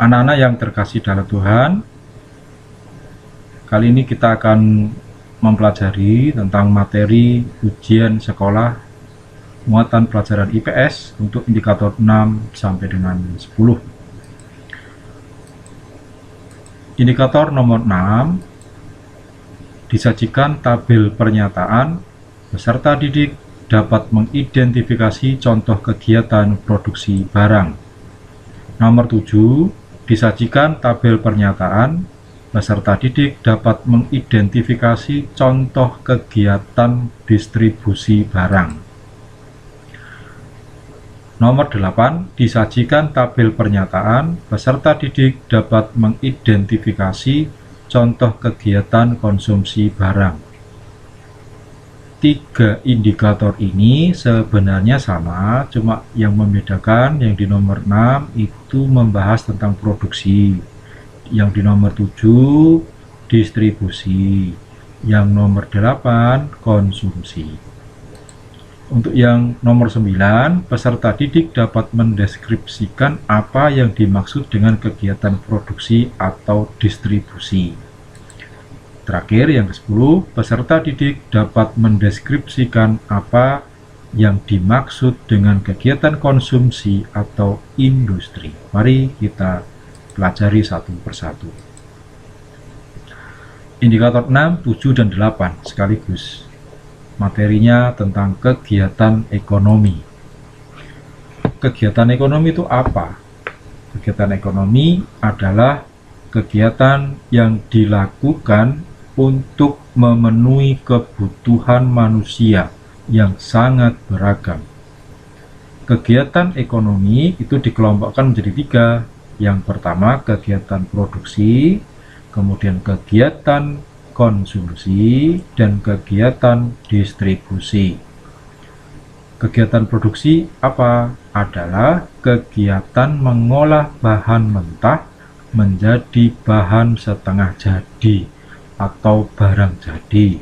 Anak-anak yang terkasih dalam Tuhan, kali ini kita akan mempelajari tentang materi ujian sekolah muatan pelajaran IPS untuk indikator 6 sampai dengan 10. Indikator nomor 6 disajikan tabel pernyataan peserta didik dapat mengidentifikasi contoh kegiatan produksi barang. Nomor 7 disajikan tabel pernyataan peserta didik dapat mengidentifikasi contoh kegiatan distribusi barang. Nomor 8 disajikan tabel pernyataan peserta didik dapat mengidentifikasi contoh kegiatan konsumsi barang. Tiga indikator ini sebenarnya sama, cuma yang membedakan yang di nomor 6 itu membahas tentang produksi, yang di nomor 7 distribusi, yang nomor 8 konsumsi. Untuk yang nomor 9, peserta didik dapat mendeskripsikan apa yang dimaksud dengan kegiatan produksi atau distribusi. Terakhir, yang ke-10, peserta didik dapat mendeskripsikan apa yang dimaksud dengan kegiatan konsumsi atau industri. Mari kita pelajari satu persatu. Indikator 6, 7, dan 8 sekaligus. Materinya tentang kegiatan ekonomi. Kegiatan ekonomi itu apa? Kegiatan ekonomi adalah kegiatan yang dilakukan untuk memenuhi kebutuhan manusia yang sangat beragam. Kegiatan ekonomi itu dikelompokkan menjadi 3. Yang pertama kegiatan produksi, kemudian kegiatan konsumsi, dan kegiatan distribusi. Kegiatan produksi apa? Adalah kegiatan mengolah bahan mentah menjadi bahan setengah jadi atau barang jadi,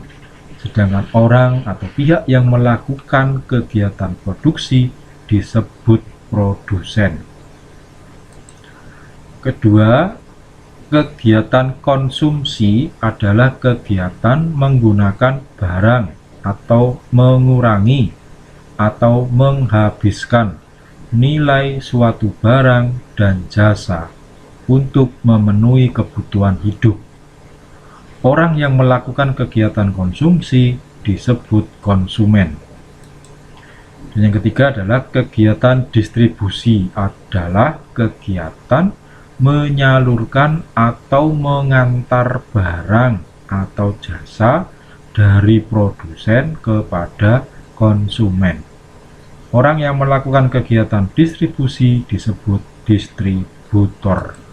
sedangkan orang atau pihak yang melakukan kegiatan produksi disebut produsen. Kedua, kegiatan konsumsi adalah kegiatan menggunakan barang atau mengurangi atau menghabiskan nilai suatu barang dan jasa untuk memenuhi kebutuhan hidup. Orang yang melakukan kegiatan konsumsi disebut konsumen. Dan yang ketiga adalah kegiatan distribusi, adalah kegiatan menyalurkan atau mengantar barang atau jasa dari produsen kepada konsumen. Orang yang melakukan kegiatan distribusi disebut distributor.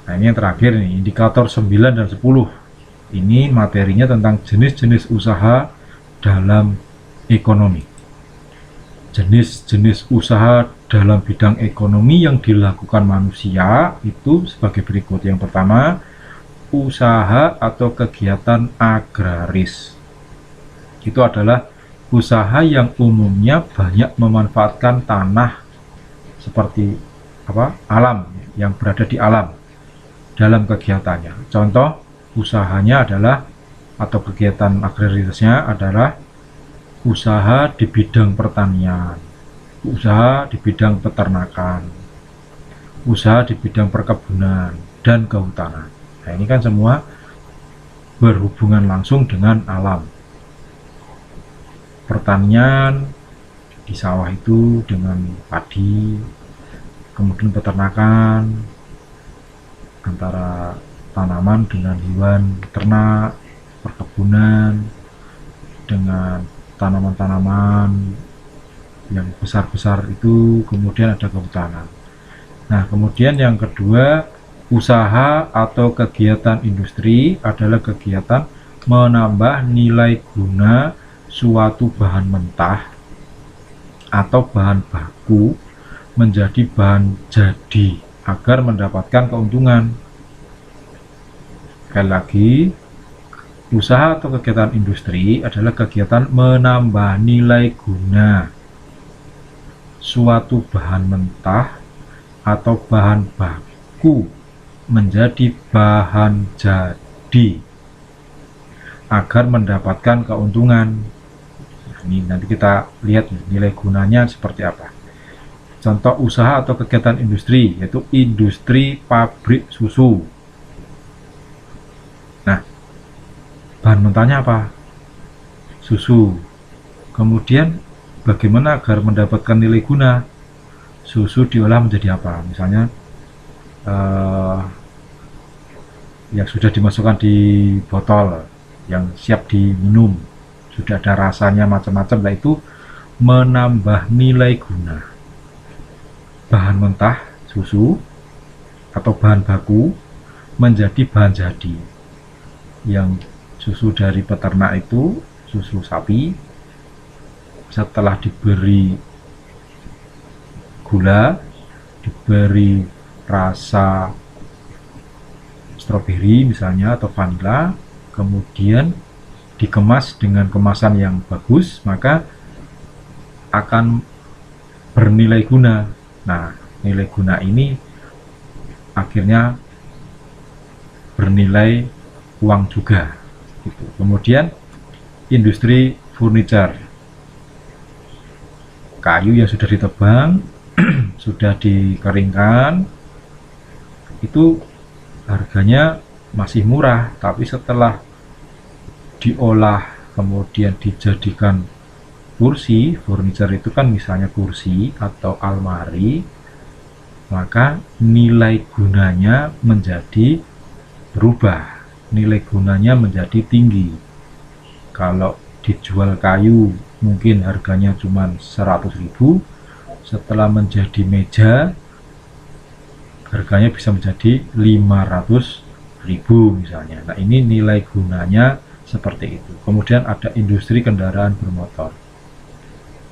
Nah, ini yang terakhir nih, indikator 9 dan 10. Ini materinya tentang jenis-jenis usaha dalam ekonomi. Jenis-jenis usaha dalam bidang ekonomi yang dilakukan manusia itu sebagai berikut. Yang pertama, usaha atau kegiatan agraris. Itu adalah usaha yang umumnya banyak memanfaatkan tanah seperti alam, yang berada di alam dalam kegiatannya. Contoh usahanya adalah, atau kegiatan agrarisnya adalah usaha di bidang pertanian, usaha di bidang peternakan, usaha di bidang perkebunan dan kehutanan. Nah, ini kan semua berhubungan langsung dengan alam. Pertanian di sawah itu dengan padi, kemudian peternakan antara tanaman dengan hewan ternak, perkebunan dengan tanaman-tanaman yang besar-besar itu, kemudian ada kehutanan. Nah, kemudian yang kedua, usaha atau kegiatan industri adalah kegiatan menambah nilai guna suatu bahan mentah atau bahan baku menjadi bahan jadi agar mendapatkan keuntungan. Sekali lagi, usaha atau kegiatan industri adalah kegiatan menambah nilai guna suatu bahan mentah atau bahan baku menjadi bahan jadi agar mendapatkan keuntungan. Nah, ini nanti kita lihat nilai gunanya seperti apa. Contoh usaha atau kegiatan industri, yaitu industri pabrik susu. Nah, bahan mentahnya apa? Susu. Kemudian bagaimana agar mendapatkan nilai guna? Susu diolah menjadi apa? Misalnya yang sudah dimasukkan di botol, yang siap diminum, sudah ada rasanya macam-macam, nah itu menambah nilai guna. Bahan mentah susu atau bahan baku menjadi bahan jadi. Yang susu dari peternak itu, susu sapi, setelah diberi gula, diberi rasa stroberi misalnya atau vanila, kemudian dikemas dengan kemasan yang bagus, maka akan bernilai guna. Nah, nilai guna ini akhirnya bernilai uang juga gitu. Kemudian industri furniture, kayu yang sudah ditebang sudah dikeringkan, itu harganya masih murah, tapi setelah diolah kemudian dijadikan kursi, furniture itu kan misalnya kursi atau almari, maka nilai gunanya menjadi berubah, nilai gunanya menjadi tinggi. Kalau dijual kayu mungkin harganya cuma 100.000, setelah menjadi meja harganya bisa menjadi 500.000 misalnya. Nah, ini nilai gunanya seperti itu. Kemudian ada industri kendaraan bermotor.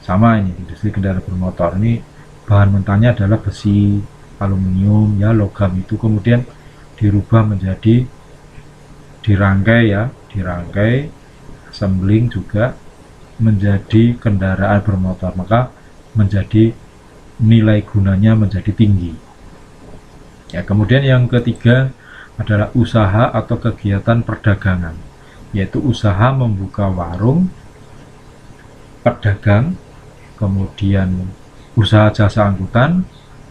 Sama ini, industri kendaraan bermotor ini bahan mentahnya adalah besi, aluminium, ya logam itu kemudian dirubah menjadi dirangkai assembling juga menjadi kendaraan bermotor, maka menjadi nilai gunanya menjadi tinggi. Ya, kemudian yang ketiga adalah usaha atau kegiatan perdagangan, yaitu usaha membuka warung, pedagang, kemudian usaha jasa angkutan,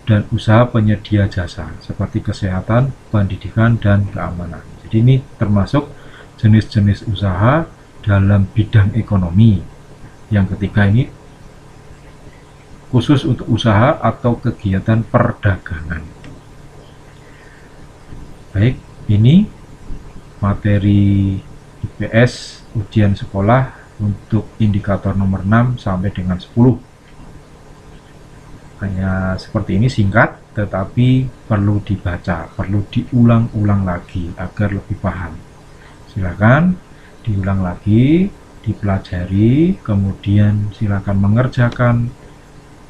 dan usaha penyedia jasa seperti kesehatan, pendidikan, dan keamanan. Jadi ini termasuk jenis-jenis usaha dalam bidang ekonomi. Yang ketiga ini khusus untuk usaha atau kegiatan perdagangan. Baik, ini materi IPS ujian sekolah untuk indikator nomor 6 sampai dengan 10. Hanya seperti ini, singkat tetapi perlu dibaca, perlu diulang-ulang lagi agar lebih paham. Silakan diulang lagi, dipelajari, kemudian silakan mengerjakan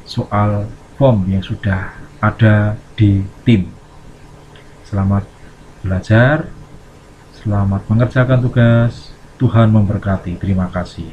soal form yang sudah ada di tim. Selamat belajar, selamat mengerjakan tugas. Tuhan memberkati. Terima kasih.